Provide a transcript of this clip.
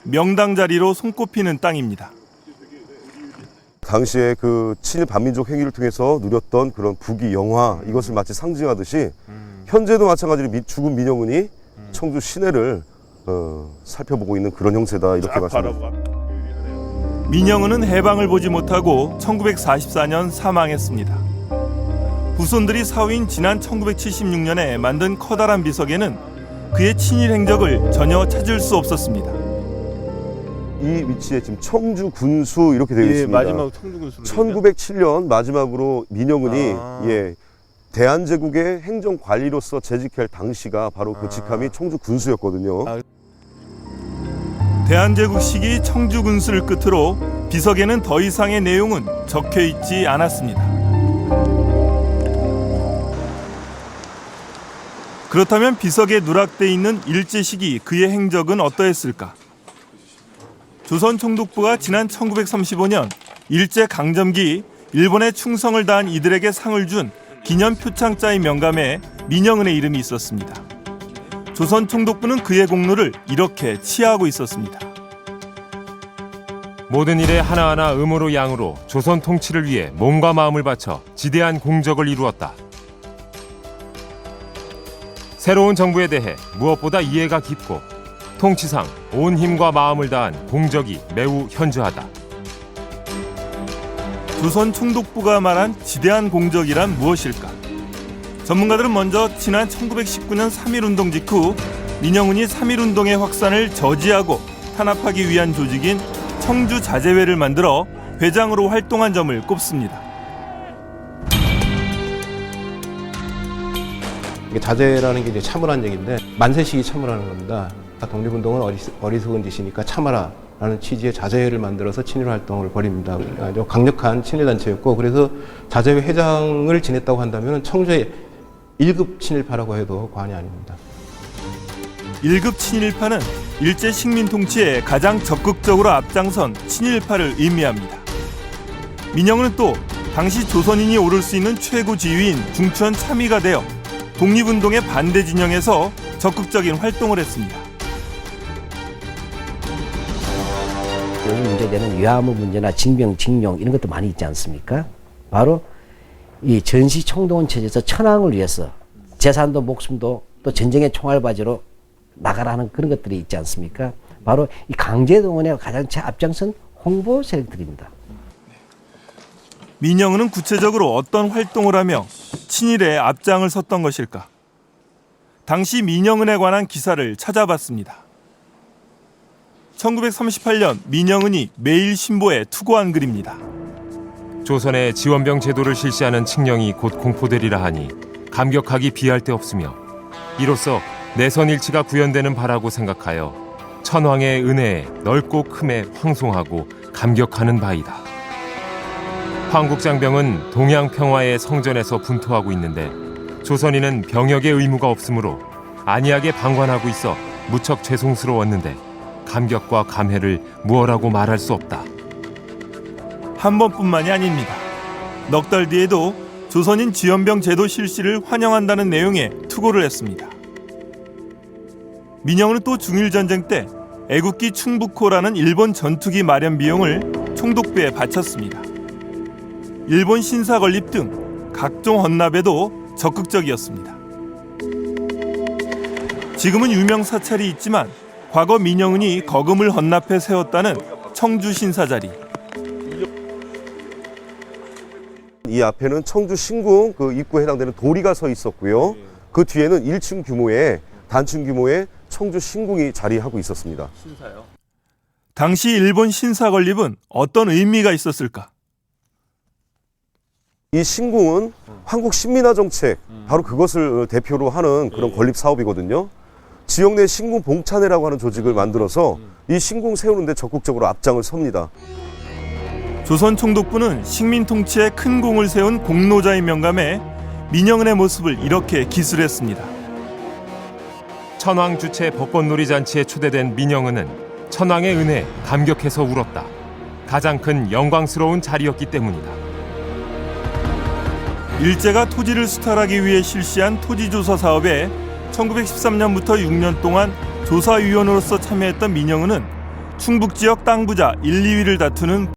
명당 자리로 손꼽히는 땅입니다. 당시에 그 친일 반민족 행위를 통해서 누렸던 그런 부귀 영화 이것을 마치 상징하듯이 현재도 마찬가지로 죽은 민영은이 청주 시내를 살펴보고 있는 그런 형세다 이렇게 말씀드립니다. 민영은은 해방을 보지 못하고 1944년 사망했습니다. 후손들이 사후인 지난 1976년에 만든 커다란 비석에는 그의 친일 행적을 전혀 찾을 수 없었습니다. 이 위치에 지금 청주 군수 이렇게 되어 있습니다. 마지막 청주 군수. 1907년 마지막으로 민영은이 대한제국의 행정관리로서 재직할 당시가 바로 그 직함이 청주 군수였거든요. 대한제국 시기 청주 군수를 끝으로 비석에는 더 이상의 내용은 적혀 있지 않았습니다. 그렇다면 비석에 누락돼 있는 일제 시기 그의 행적은 어떠했을까? 조선 총독부가 지난 1935년 일제 강점기 일본에 충성을 다한 이들에게 상을 준 기념 표창자의 명감에 민영은의 이름이 있었습니다. 조선 총독부는 그의 공로를 이렇게 치하하고 있었습니다. 모든 일에 하나하나 음으로 양으로 조선 통치를 위해 몸과 마음을 바쳐 지대한 공적을 이루었다. 새로운 정부에 대해 무엇보다 이해가 깊고 통치상 온 힘과 마음을 다한 공적이 매우 현저하다. 조선 총독부가 말한 지대한 공적이란 무엇일까? 전문가들은 먼저 지난 1919년 3.1운동 직후 민영은이 3.1운동의 확산을 저지하고 탄압하기 위한 조직인 청주자재회를 만들어 회장으로 활동한 점을 꼽습니다. 자제라는 게 이제 참으라는 얘기인데 만세식이 참으라는 겁니다. 독립운동은 어리석은 짓이니까 참아라라는 취지의 자제회를 만들어서 친일 활동을 벌입니다. 아주 강력한 친일 단체였고 그래서 자제회 회장을 지냈다고 한다면 청주의 1급 친일파라고 해도 과언이 아닙니다. 1급 친일파는 일제 식민 통치에 가장 적극적으로 앞장선 친일파를 의미합니다. 민영은은 또 당시 조선인이 오를 수 있는 최고 지위인 중천 참의가 되어 독립운동의 반대 진영에서 적극적인 활동을 했습니다. 요즘 문제되는 위안부 문제나 징병, 징용 이런 것도 많이 있지 않습니까? 바로 이 전시 총동원 체제에서 천황을 위해서 재산도 목숨도 또 전쟁의 총알바지로 나가라 하는 그런 것들이 있지 않습니까? 바로 이 강제동원에 가장 앞장선 홍보 세력들입니다. 민영은은 구체적으로 어떤 활동을 하며 친일에 앞장을 섰던 것일까? 당시 민영은에 관한 기사를 찾아봤습니다. 1938년 민영은이 매일신보에 투고한 글입니다. 조선의 지원병 제도를 실시하는 칙령이 곧 공포되리라 하니 감격하기 비할 데 없으며 이로써 내선일치가 구현되는 바라고 생각하여 천황의 은혜에 넓고 큼에 황송하고 감격하는 바이다. 황국장병은 동양평화의 성전에서 분토하고 있는데 조선인은 병역의 의무가 없으므로 안이하게 방관하고 있어 무척 죄송스러웠는데 감격과 감회를 무어라고 말할 수 없다. 한 번뿐만이 아닙니다. 넉 달 뒤에도 조선인 지원병 제도 실시를 환영한다는 내용의 투고를 했습니다. 민영은은 또 중일전쟁 때 애국기 충북호라는 일본 전투기 마련 비용을 총독부에 바쳤습니다. 일본 신사 건립 등 각종 헌납에도 적극적이었습니다. 지금은 유명 사찰이 있지만 과거 민영은이 거금을 헌납해 세웠다는 청주 신사자리. 이 앞에는 청주 신궁 그 입구에 해당되는 도리가 서 있었고요. 그 뒤에는 1층 규모의 단층 규모의 청주 신궁이 자리하고 있었습니다. 신사요? 당시 일본 신사 건립은 어떤 의미가 있었을까? 이 신궁은 한국 신민화 정책 바로 그것을 대표로 하는 그런 건립 사업이거든요. 지역 내 신궁 봉찬회라고 하는 조직을 만들어서 이 신궁 세우는 데 적극적으로 앞장을 섭니다. 조선 총독부는 식민 통치에 큰 공을 세운 공로자의 명감에 민영은의 모습을 이렇게 기술했습니다. 천황 주최 벚꽃놀이 잔치에 초대된 민영은은 천황의 은혜에 감격해서 울었다. 가장 큰 영광스러운 자리였기 때문이다. 일제가 토지를 수탈하기 위해 실시한 토지조사 사업에 1913년부터 6년 동안 조사위원으로서 참여했던 민영은은 충북 지역 땅 부자 1, 2위를 다투는